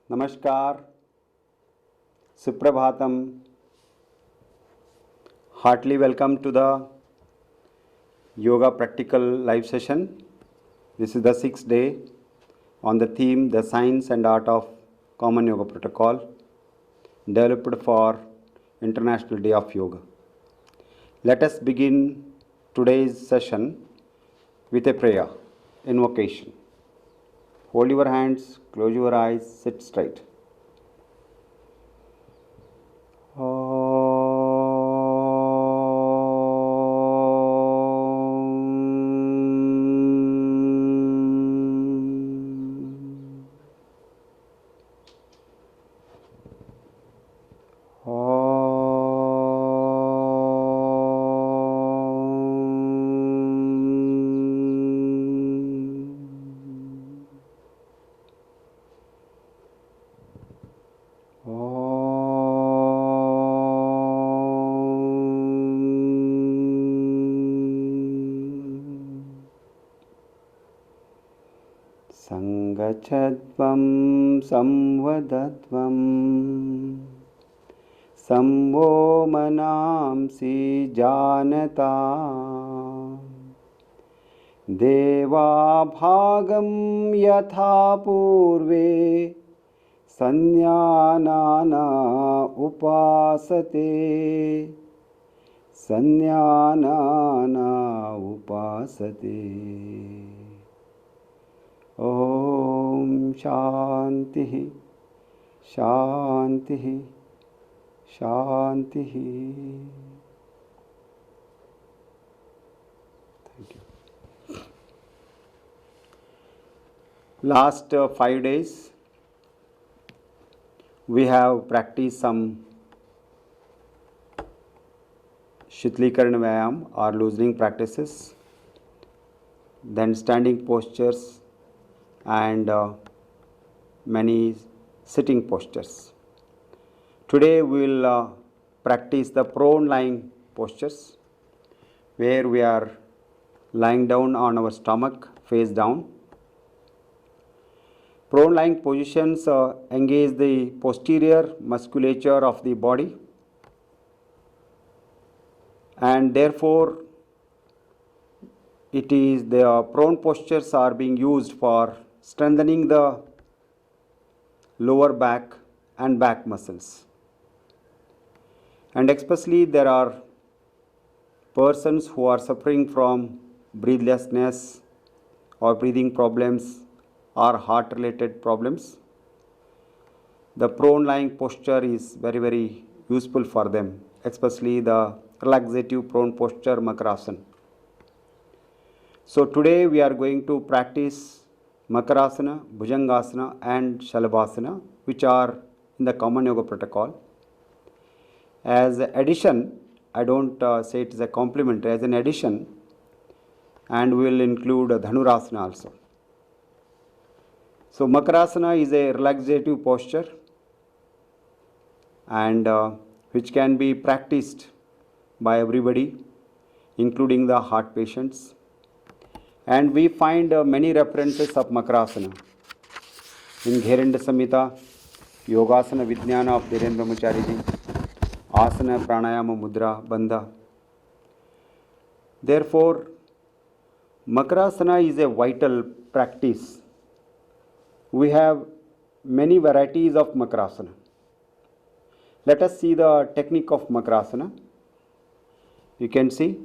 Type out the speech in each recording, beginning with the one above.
Namaskar, Suprabhatam. Heartily welcome to the Yoga Practical Live Session. This is the sixth day on the theme The Science and Art of Common Yoga Protocol, developed for International Day of Yoga. Let us begin today's session with a prayer, invocation. Hold your hands, close your eyes, sit straight. संगच्छध्वं संवदध्वं संवो मनांसि जानता देवाभागं यथा पूर्वे संज्ञानाना उपासते संज्ञानाना उपासते। ओम शांति शांति शांति। Thank you. Last 5 days we have practiced some Shitlikarana Vyayam or loosening practices, then standing postures and many sitting postures. Today we will practice the prone lying postures, where we are lying down on our stomach face down. Prone lying positions engage the posterior musculature of the body, and therefore it is the prone postures are being used for strengthening the lower back and back muscles. And especially there are persons who are suffering from breathlessness or breathing problems or heart related problems. The prone lying posture is very useful for them, especially the relaxative prone posture Makarasana. So today we are going to practice Makarasana, Bhujangasana and Shalabhasana, which are in the Common Yoga Protocol. As an addition, I don't say it is a complement, as an addition, and we will include Dhanurasana also. So Makarasana is a relaxative posture and which can be practiced by everybody, including the heart patients. And we find many references of Makarasana in Gheranda Samhita, Yogasana Vijnana of Dhirendra Brahmachariji, Asana Pranayama Mudra Bandha. Therefore, Makarasana is a vital practice. We have many varieties of Makarasana. Let us see the technique of Makarasana. You can see,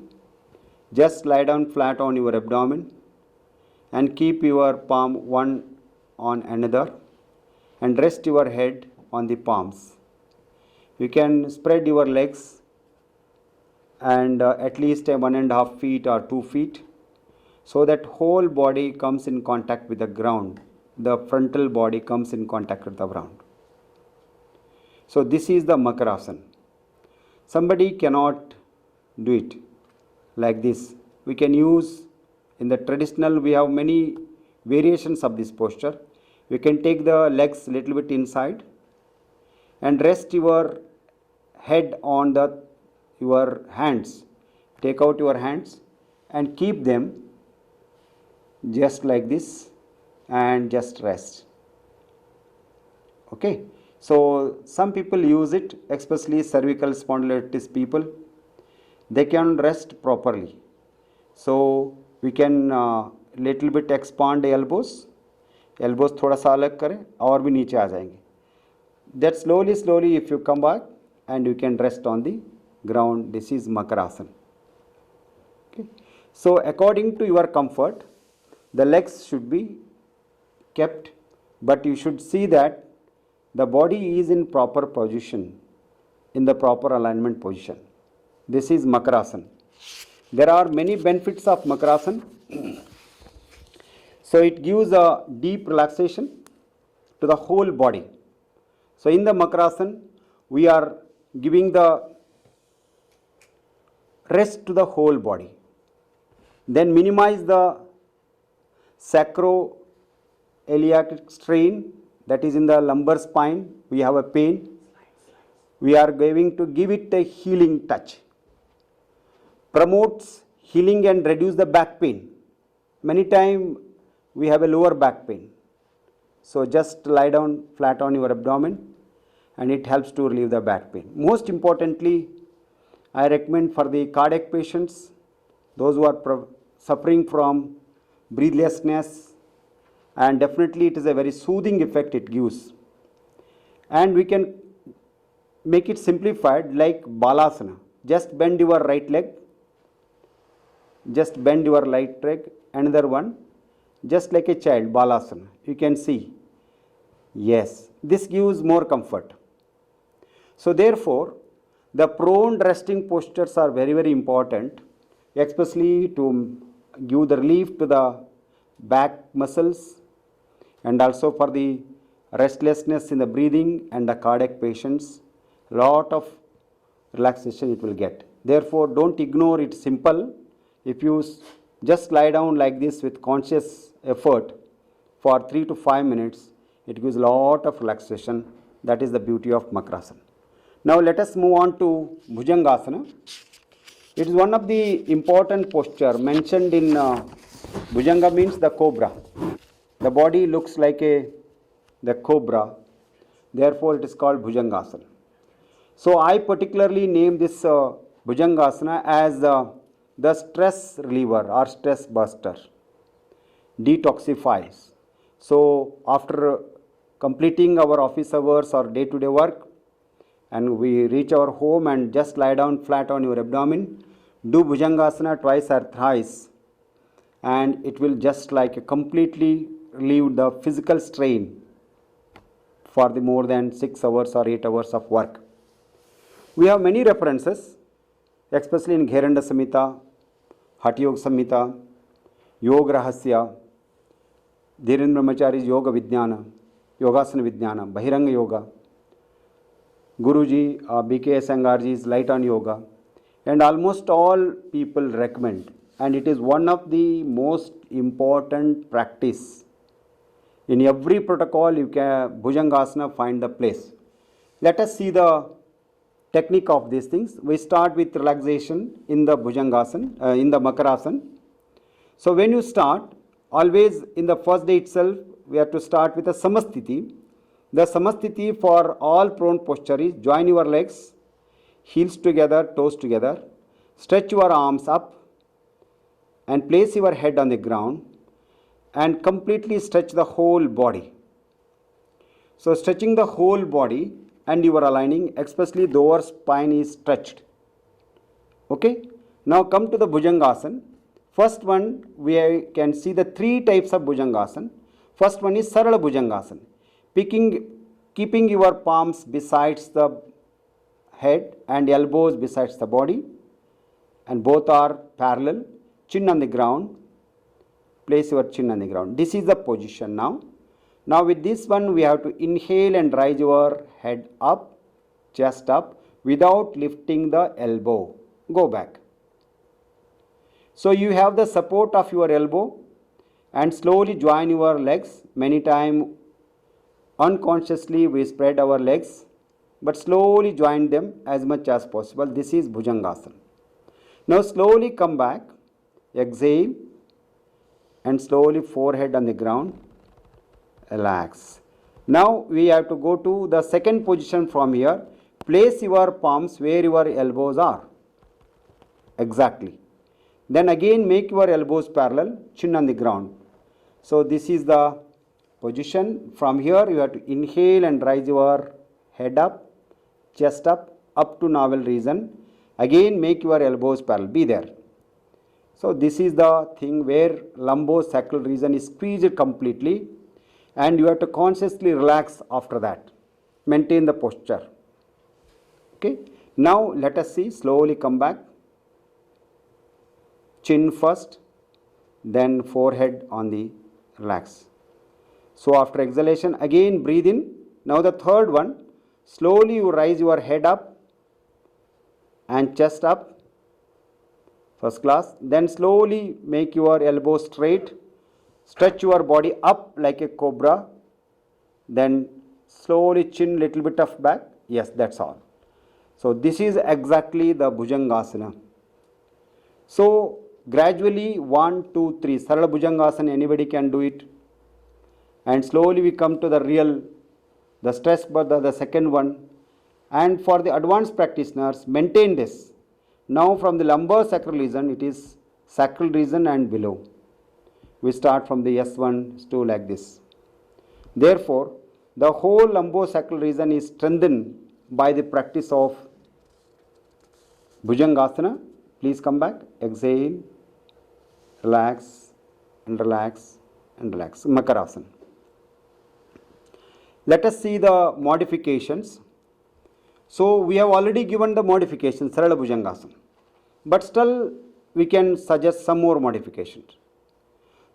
just lie down flat on your abdomen and keep your palm one on another and rest your head on the palms. You can spread your legs and at least 1.5 feet or 2 feet, so that whole body comes in contact with the ground. The frontal body comes in contact with the ground. So this is the Makarasana. Somebody cannot do it like this. We can use, in the traditional, we have many variations of this posture. You can take the legs little bit inside and rest your head on your hands. Take out your hands and keep them just like this and just rest. Okay, so some people use it, especially cervical spondylitis people. They can rest properly. So we can little bit expand the elbows. Elbows थोड़ा सा अलग करें और भी नीचे आ जाएंगे. That slowly if you come back and you can rest on the ground. This is Makarasana. Okay. So according to your comfort, the legs should be kept, but you should see that the body is in proper position, in the proper alignment position. This is Makarasana. There are many benefits of Makarasana. So it gives a deep relaxation to the whole body. So in the Makarasana, we are giving the rest to the whole body. Then minimize the sacroiliac strain, that is in the lumbar spine. We have a pain. We are going to give it a healing touch. Promotes healing and reduce the back pain. Many times we have a lower back pain. So just lie down flat on your abdomen and it helps to relieve the back pain. Most importantly, I recommend for the cardiac patients, those who are suffering from breathlessness, and definitely it is a very soothing effect it gives. And we can make it simplified like Balasana. Just bend your right leg, just bend your right leg, another one, just like a child, Balasana. You can see, yes, this gives more comfort. So therefore, the prone resting postures are very important, especially to give the relief to the back muscles and also for the restlessness in the breathing and the cardiac patients. Lot of relaxation it will get. Therefore, don't ignore it. Simple. If you just lie down like this with conscious effort for 3 to 5 minutes, it gives a lot of relaxation. That is the beauty of Makarasana. Now let us move on to Bhujangasana. It is one of the important posture mentioned in Bhujanga, means the cobra. The body looks like the cobra. Therefore, it is called Bhujangasana. So I particularly name this Bhujangasana as the stress reliever or stress buster. Detoxifies. So after completing our office hours or day-to-day work, and we reach our home and just lie down flat on your abdomen, do Bhujangasana twice or thrice, and it will just like completely relieve the physical strain for the more than 6 hours or 8 hours of work. We have many references, especially in Gheranda Samhita, Hatha Yoga Samhita, Yoga Rahasya, Dhirendra Brahmachari's Yoga Vijnana, Yogasana Vijnana, Bahiranga Yoga, Guruji, B.K.S. Angarji's Light on Yoga, and almost all people recommend, and it is one of the most important practice. In every protocol, you can Bhujangasana find the place. Let us see the technique of these things. We start with relaxation in the Bhujangasana, in the Makarasana. So when you start, always in the first day itself, we have to start with a Samastiti. The Samastiti for all prone posture is join your legs, heels together, toes together, stretch your arms up and place your head on the ground and completely stretch the whole body. So stretching the whole body and you are aligning, especially the lower spine is stretched. Okay. Now come to the Bhujangasana. First one, we can see the 3 types of Bhujangasana. First one is Sarala Bhujangasana. Keeping your palms besides the head and elbows besides the body, and both are parallel, chin on the ground, place your chin on the ground. This is the position now. Now with this one we have to inhale and raise your head up, chest up, without lifting the elbow. Go back. So you have the support of your elbow and slowly join your legs. Many times unconsciously we spread our legs, but slowly join them as much as possible. This is Bhujangasana. Now slowly come back, exhale and slowly forehead on the ground, relax. Now we have to go to the second position from here. Place your palms where your elbows are. Exactly. Then again make your elbows parallel, chin on the ground. So this is the position. From here you have to inhale and raise your head up, chest up to navel region. Again make your elbows parallel, be there. So this is the thing where lumbosacral region is squeezed completely, and you have to consciously relax after that. Maintain the posture. Okay. Now let us see, slowly come back. Chin first, then forehead on the relax. So after exhalation, again breathe in. Now the third one, slowly you rise your head up and chest up, first class. Then slowly make your elbow straight, stretch your body up like a cobra, then slowly chin little bit of back. Yes, that's all. So this is exactly the Bhujangasana. So gradually 1, 2, 3 Sarala Bhujangasana, anybody can do it. And slowly we come to the real, the stress, but the second one. And for the advanced practitioners, maintain this. Now from the lumbar sacral region, it is sacral region and below. We start from the S1 to like this. Therefore, the whole lumbosacral region is strengthened by the practice of Bhujangasana. Please come back. Exhale, relax, and relax, and relax. Makarasana. Let us see the modifications. So we have already given the modifications, Sarala Bhujangasana. But still we can suggest some more modifications.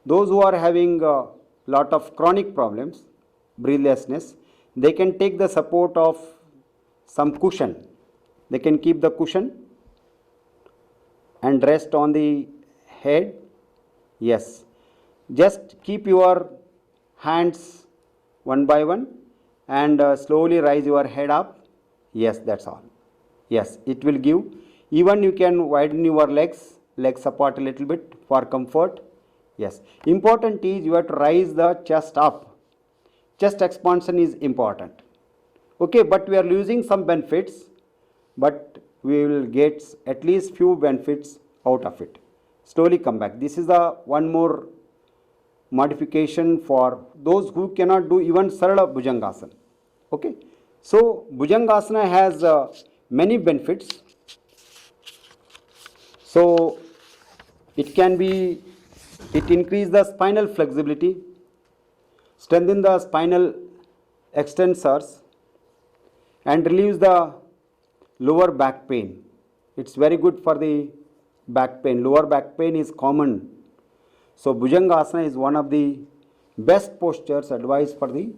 Those who are having a lot of chronic problems, breathlessness, they can take the support of some cushion. They can keep the cushion and rest on the head. Yes. Just keep your hands one by one and slowly rise your head up. Yes, that's all. Yes, it will give. Even you can widen your legs apart a little bit for comfort. Yes. Important is you have to rise the chest up. Chest expansion is important. Okay, but we are losing some benefits, but we will get at least few benefits out of it. Slowly come back. This is the one more modification for those who cannot do even Sarala Bhujangasana. Okay. So Bhujangasana has many benefits. So it increase the spinal flexibility, strengthen the spinal extensors, and relieves the lower back pain. It's very good for the back pain. Lower back pain is common. So Bhujangasana is one of the best postures advised for the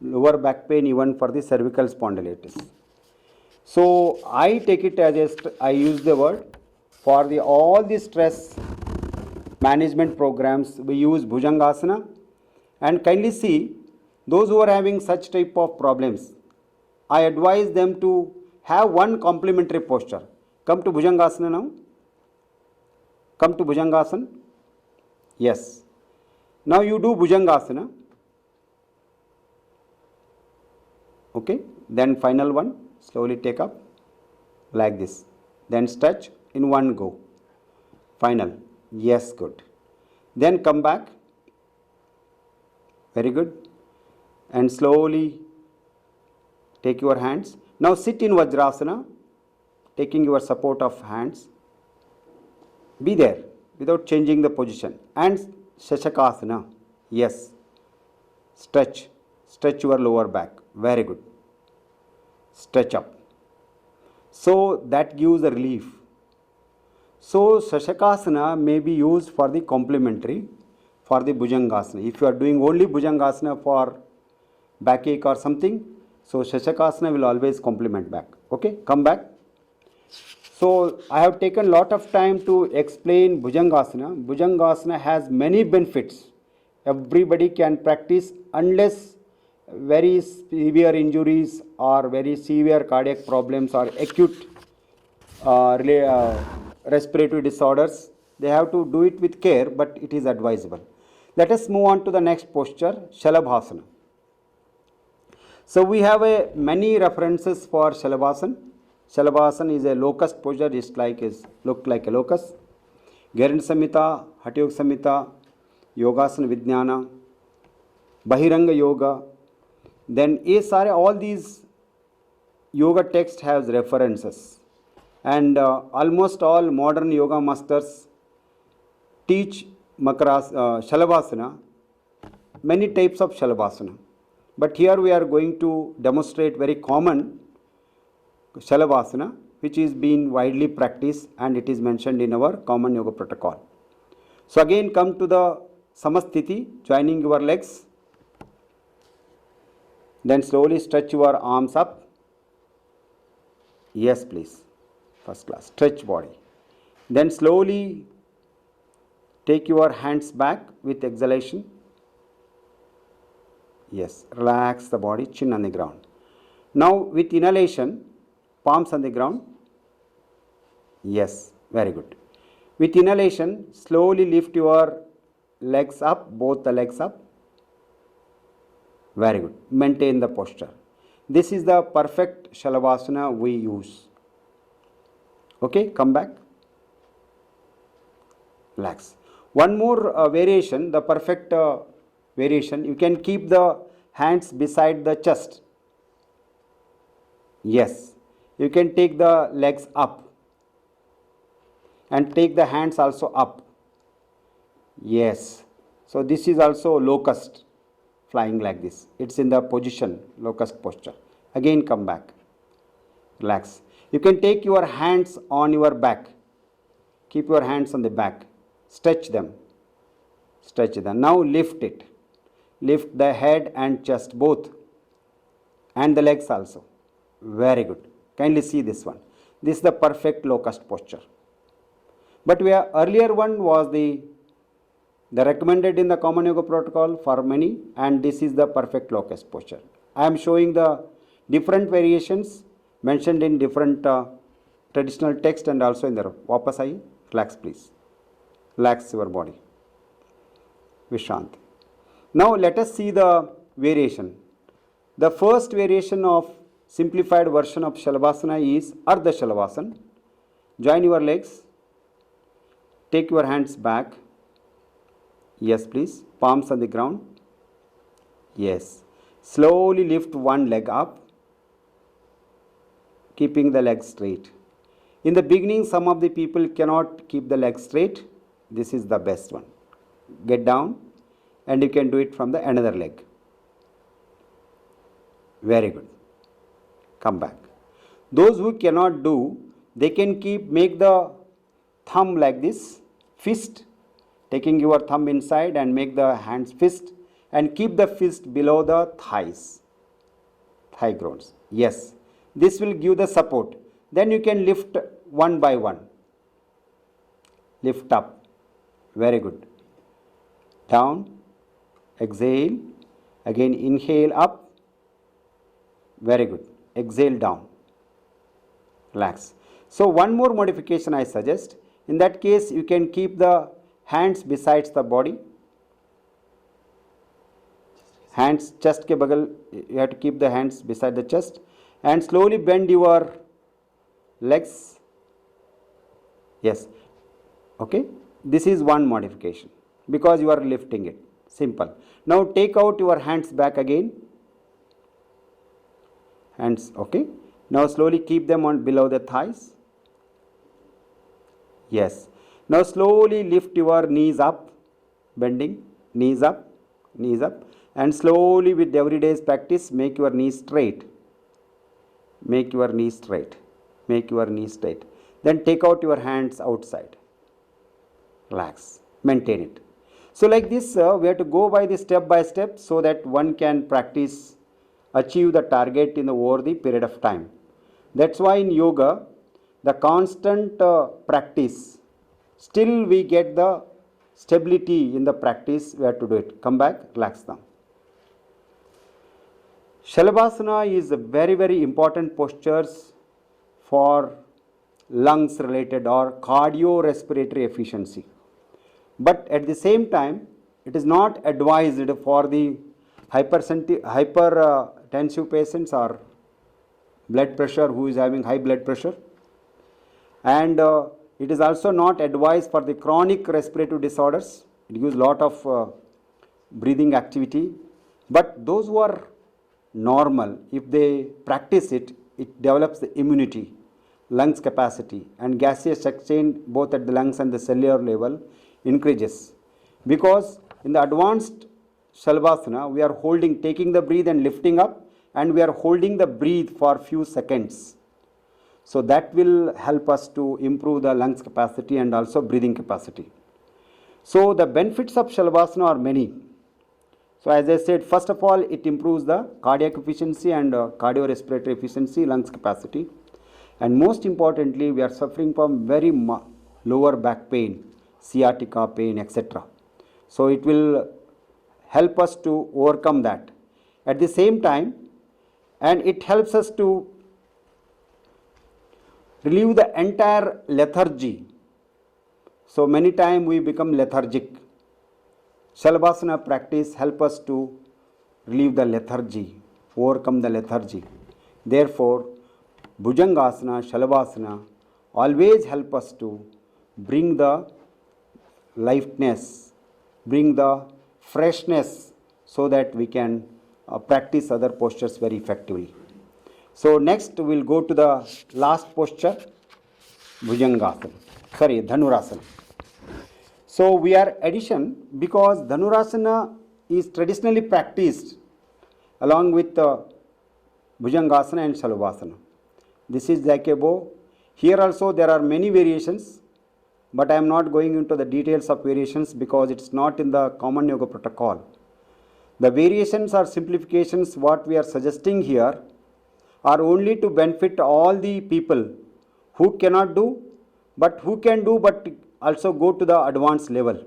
lower back pain, even for the cervical spondylitis. So I take it as I use the word for all the stress management programs, we use Bhujangasana. And kindly see, those who are having such type of problems, I advise them to have one complementary posture. Come to Bhujangasana now. Come to Bhujangasana. Yes. Now you do Bhujangasana. Okay. Then final one. Slowly take up like this. Then stretch in one go. Final. Yes, good. Then come back. Very good. And slowly take your hands. Now sit in Vajrasana, taking your support of hands. Be there without changing the position. And Shashakasana. Yes. Stretch. Stretch your lower back. Very good. Stretch up. So that gives a relief. So Shashakasana may be used for the complementary for the Bhujangasana. If you are doing only Bhujangasana for backache or something, so Shashakasana will always complement back. Okay, come back. So I have taken lot of time to explain Bhujangasana. Bhujangasana has many benefits. Everybody can practice unless very severe injuries or very severe cardiac problems or acute respiratory disorders. They have to do it with care, but it is advisable. Let us move on to the next posture, Shalabhasana. So we have many references for Shalabhasana. Shalabhasana is a locust posture, look like a locust. Garen Samhita, Hatha Yoga Samhita, Yogasana Vijnana, Bahiranga Yoga. Then all these yoga texts have references, and almost all modern yoga masters teach Shalabhasana, many types of Shalabhasana. But here we are going to demonstrate very common Shalabhasana, which is being widely practiced, and it is mentioned in our common yoga protocol. So again come to the Samasthiti, joining your legs. Then slowly stretch your arms up. Yes, please. First class. Stretch body. Then slowly take your hands back with exhalation. Yes, relax the body, chin on the ground. Now with inhalation, palms on the ground. Yes, very good. With inhalation, slowly lift your legs up, both the legs up. Very good. Maintain the posture. This is the perfect Shalabhasana we use. Okay, come back. Relax. One more variation, the perfect variation. You can keep the hands beside the chest. Yes. You can take the legs up and take the hands also up. Yes. So this is also locust, flying like this. It's in the position, locust posture. Again come back. Relax. You can take your hands on your back. Keep your hands on the back. Stretch them. Stretch them. Now lift it. Lift the head and chest both. And the legs also. Very good. Kindly see this one. This is the perfect locust posture. But earlier one was the recommended in the common yoga protocol for many, and this is the perfect locust posture. I am showing the different variations mentioned in different traditional text and also in the Vapas aaye. Relax please. Relax your body. Vishanti. Now let us see the variation. The first variation of simplified version of Shalabhasana is Ardha Shalabhasana. Join your legs. Take your hands back. Yes, please. Palms on the ground. Yes. Slowly lift one leg up, keeping the leg straight. In the beginning, some of the people cannot keep the leg straight. This is the best one. Get down, and you can do it from the another leg. Very good. Come back. Those who cannot do, they can make the thumb like this, fist, taking your thumb inside and make the hands fist, and keep the fist below the thighs, thigh groans. Yes, this will give the support. Then you can lift one by one. Lift up. Very good. Down. Exhale. Again inhale up. Very good. Exhale down. Relax. So one more modification I suggest. In that case, you can keep the hands besides the body. Hands chest ke bagal, you have to keep the hands beside the chest, and slowly bend your legs. Yes. Okay. This is one modification because you are lifting it. Simple. Now take out your hands back again. Hands. Okay. Now slowly keep them on below the thighs. Yes. Now slowly lift your knees up, bending, knees up, and slowly with every day's practice make your knees straight. Make your knees straight. Make your knees straight. Then take out your hands outside. Relax. Maintain it. So like this, we have to go by the step by step so that one can practice, achieve the target in over the period of time. That's why in yoga, the constant practice, still we get the stability in the practice. We have to do it. Come back, relax down. Shalabhasana is a very, very important postures for lungs related or cardiorespiratory efficiency. But at the same time, it is not advised for the hyper hypertensive patients or blood pressure, who is having high blood pressure. And it is also not advised for the chronic respiratory disorders. It gives lot of breathing activity. But those who are normal, if they practice it, it develops the immunity, lungs capacity, and gaseous exchange both at the lungs and the cellular level increases. Because in the advanced Shalabhasana, we are holding, taking the breath and lifting up, and we are holding the breath for few seconds. So that will help us to improve the lungs capacity and also breathing capacity. So the benefits of Shalabhasana are many. So as I said, first of all, it improves the cardiac efficiency and cardiorespiratory efficiency, lungs capacity. And most importantly, we are suffering from very lower back pain, sciatica pain, etc. So it will help us to overcome that. At the same time, and it helps us to relieve the entire lethargy. So many times we become lethargic. Shalabhasana practice help us to relieve the lethargy, overcome the lethargy. Therefore, Bhujangasana, Shalabhasana always help us to bring the liveliness, bring the freshness, so that we can practice other postures very effectively. So next we will go to the last posture, Dhanurasana. So we are addition, because Dhanurasana is traditionally practiced along with Bhujangasana and Shalabhasana. This is like a bow. Here also there are many variations, but I am not going into the details of variations because it's not in the common yoga protocol. The variations or simplifications what we are suggesting here are only to benefit all the people who cannot do, but who can do, but also go to the advanced level,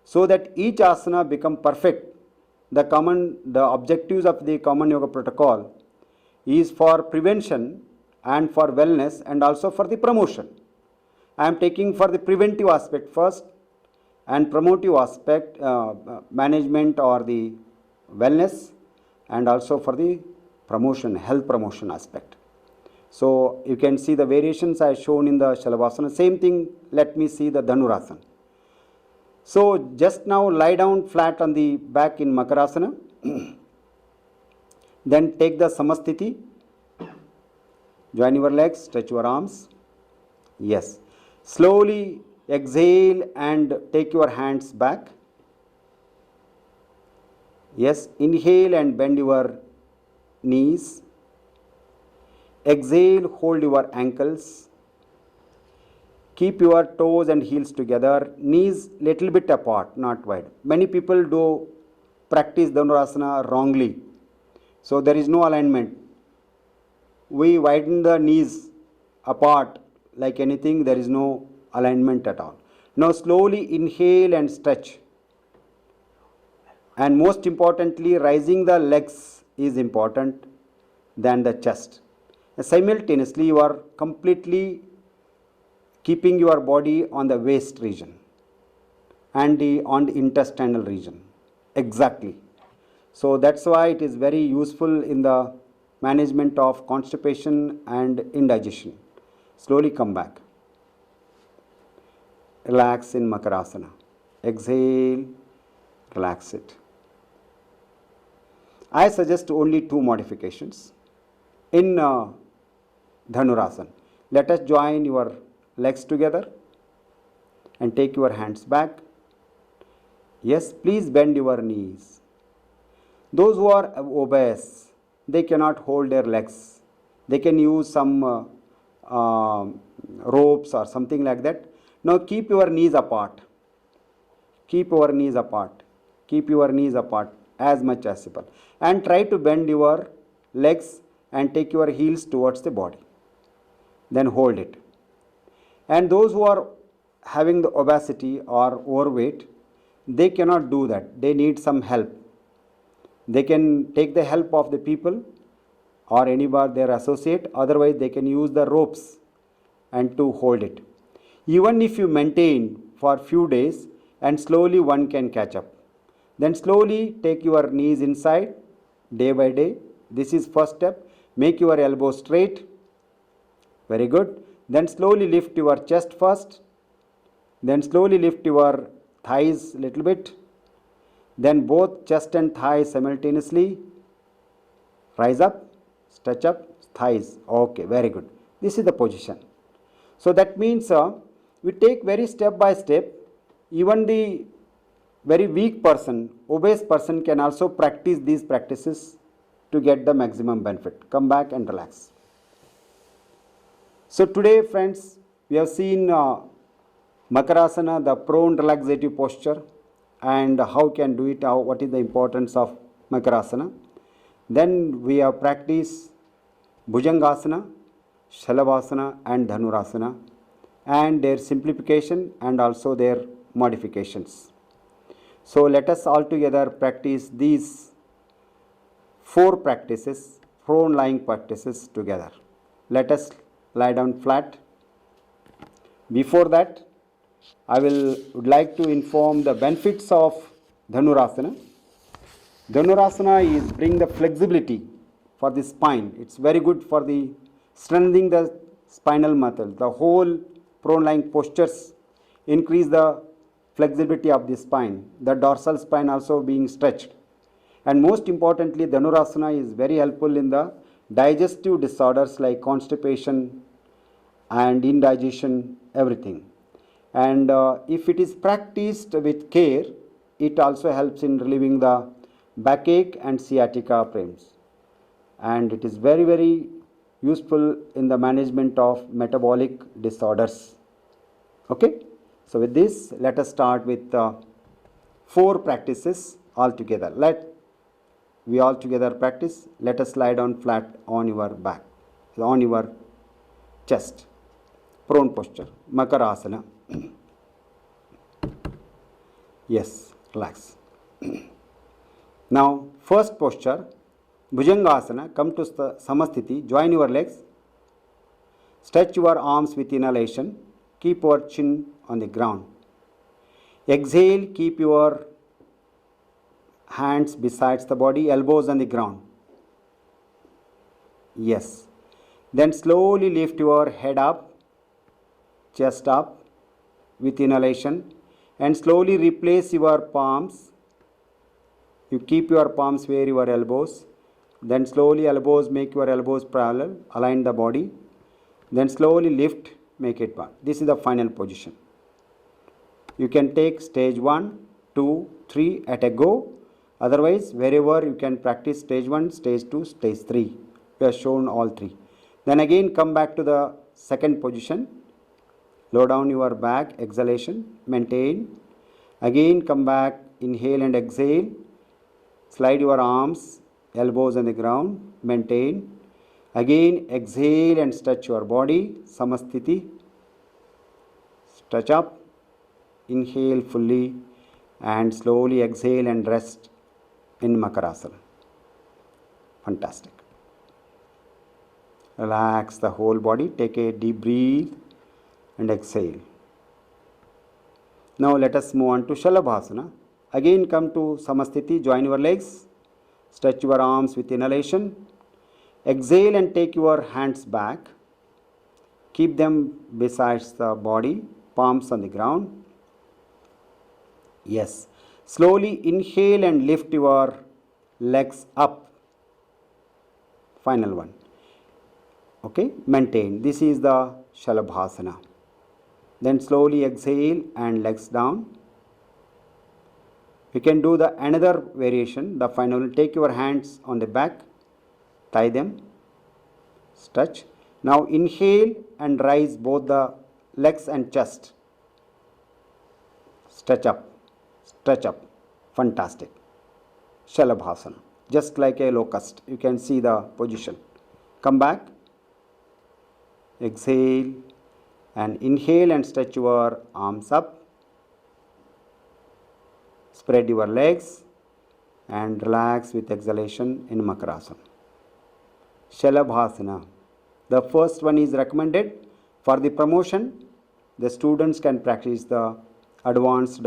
so that each asana become perfect. The objectives of the common yoga protocol is for prevention and for wellness and also for the promotion. I am taking for the preventive aspect first and promotive aspect, management or the wellness, and also for the promotion, health promotion aspect. So you can see the variations I shown in the Shalabhasana. Same thing, let me see the Dhanurasana. So just now lie down flat on the back in Makarasana. Then take the Samasthiti. Join your legs, stretch your arms. Yes. Slowly exhale and take your hands back. Yes. Inhale and bend your knees. Exhale, hold your ankles. Keep your toes and heels together, knees little bit apart, not wide. Many people do practice Dhanurasana wrongly. So there is no alignment. We widen the knees apart like anything, there is no alignment at all. Now slowly inhale and stretch. And most importantly, raising the legs is important than the chest. Simultaneously, you are completely keeping your body on the waist region and on the intestinal region. Exactly. So that's why it is very useful in the management of constipation and indigestion. Slowly come back. Relax in Makarasana. Exhale, relax it. I suggest only two modifications in Dhanurasana. Let us join your legs together and take your hands back. Yes, please bend your knees. Those who are obese, they cannot hold their legs. They can use some ropes or something like that. Now keep your knees apart. Keep your knees apart. Keep your knees apart as much as possible. And try to bend your legs and take your heels towards the body. Then hold it. And those who are having the obesity or overweight, they cannot do that. They need some help. They can take the help of the people or anybody, their associate. Otherwise, they can use the ropes and to hold it. Even if you maintain for few days and slowly one can catch up. Then slowly take your knees inside day by day This is first step. Make your elbow straight. Very good. Then slowly lift your chest first. Then slowly lift your thighs a little bit. Then both chest and thighs simultaneously. Rise up, stretch up, thighs. Okay, very good. This is the position. So that means we take very step by step. Even the very weak person, obese person can also practice these practices to get the maximum benefit. Come back and relax. So today, friends, we have seen Makarasana, the prone relaxative posture, and how can do it, what is the importance of Makarasana. Then we have practiced Bhujangasana, Shalabhasana and Dhanurasana, and their simplification and also their modifications. So let us all together practice these 4 practices, prone lying practices together. Let us lie down flat. Before that, I would like to inform the benefits of Dhanurasana. Dhanurasana is bring the flexibility for the spine. It's very good for the strengthening the spinal muscle. The whole prone lying postures increase the flexibility of the spine. The dorsal spine also being stretched. And most importantly, Dhanurasana is very helpful in the digestive disorders like constipation and indigestion, everything. And if it is practiced with care, it also helps in relieving the backache and sciatica pains. And it is very, very useful in the management of metabolic disorders. Okay? So with this, let us start with 4 practices altogether. We all together practice. Let us lie down flat on your back, on your chest. Prone posture, Makarasana. Yes, relax. Now, first posture, Bhujangasana. Come to Samasthiti. Join your legs. Stretch your arms with inhalation. Keep your chin on the ground. Exhale, keep your hands besides the body, elbows on the ground. Yes. Then slowly lift your head up, chest up with inhalation, and slowly replace your palms. You keep your palms where your elbows. Then slowly elbows, make your elbows parallel, align the body. Then slowly lift, make it one. This is the final position. You can take stage 1, 2, 3 at a go. Otherwise, wherever you can practice stage 1, stage 2, stage 3. We have shown all 3. Then again come back to the second position. Lower down your back, exhalation, maintain. Again come back, inhale and exhale. Slide your arms, elbows on the ground, maintain. Again exhale and stretch your body, Samasthiti. Stretch up, inhale fully and slowly exhale and rest in Makarasana. Fantastic. Relax the whole body, take a deep breath and exhale. Now let us move on to Shalabhasana. Again come to Samasthiti, join your legs, stretch your arms with inhalation. Exhale and take your hands back. Keep them besides the body, palms on the ground. Yes. Slowly inhale and lift your legs up. Final one. Okay, maintain. This is the Shalabhasana. Then slowly exhale and legs down. You can do the another variation. The final, take your hands on the back, tie them, stretch. Now inhale and rise both the legs and chest. Stretch up, stretch up. Fantastic. Shalabhasana. Just like a locust. You can see the position. Come back. Exhale and inhale and stretch your arms up. Spread your legs and relax with exhalation in Makarasana. Shalabhasana. The first one is recommended for the promotion. The students can practice the advanced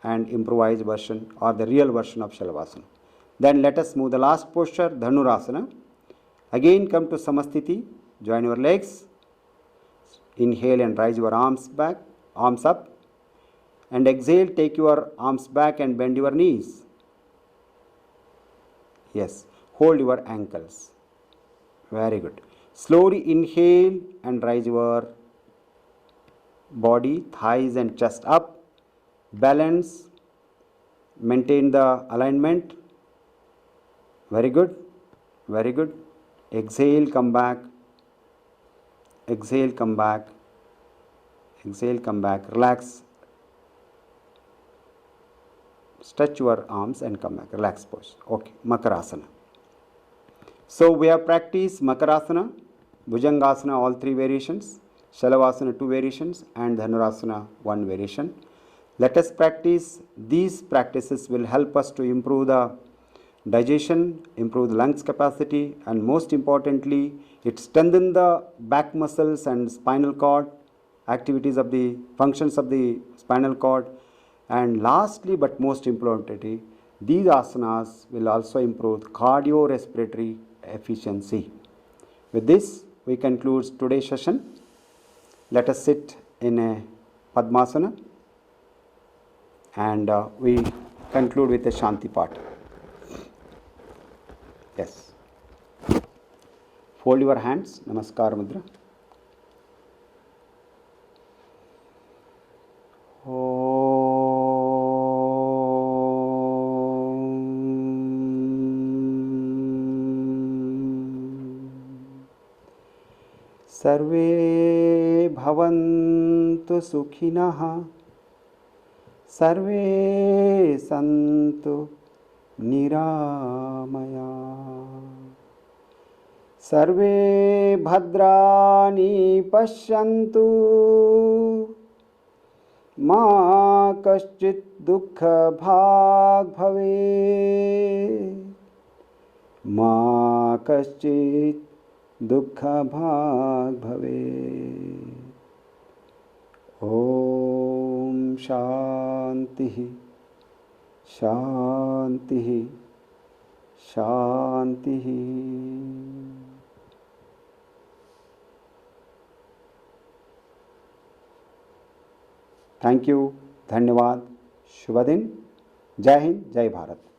and improvised version or the real version of Shalabhasana. Then let us move the last posture, Dhanurasana. Again come to Samasthiti, join your legs, inhale and rise your arms back, arms up, and exhale, take your arms back and bend your knees. Yes, hold your ankles. Very good. Slowly inhale and rise your body, thighs and chest up. Balance, maintain the alignment. Very good. Very good. Exhale, come back. Exhale, come back. Exhale, come back. Relax. Stretch your arms and come back. Relax pose. Okay. Makarasana. So we have practiced Makarasana, Bhujangasana, all three variations, Shalavasana, two variations, and Dhanurasana, one variation. Let us practice. These practices will help us to improve the digestion, improve the lungs capacity, and most importantly, it strengthens the back muscles and spinal cord, activities of the functions of the spinal cord. And lastly, but most importantly, these asanas will also improve cardiorespiratory efficiency. With this, we conclude today's session. Let us sit in a Padmasana and we conclude with a Shanti Pata. Yes. Fold your hands, Namaskar Mudra. सर्वे भवन्तु सुखिनः, सर्वे सन्तु निरामया, सर्वे भद्राणि पश्यन्तु, मा कश्चित् दुःखभाग् भवेत्, मा कश्चित् दुःखभाग् भवेत्। ॐ शान्तिः शान्तिः शान्तिः। थैंक यू, धन्यवाद, शुभ दिन, जय हिंद, जय भारत।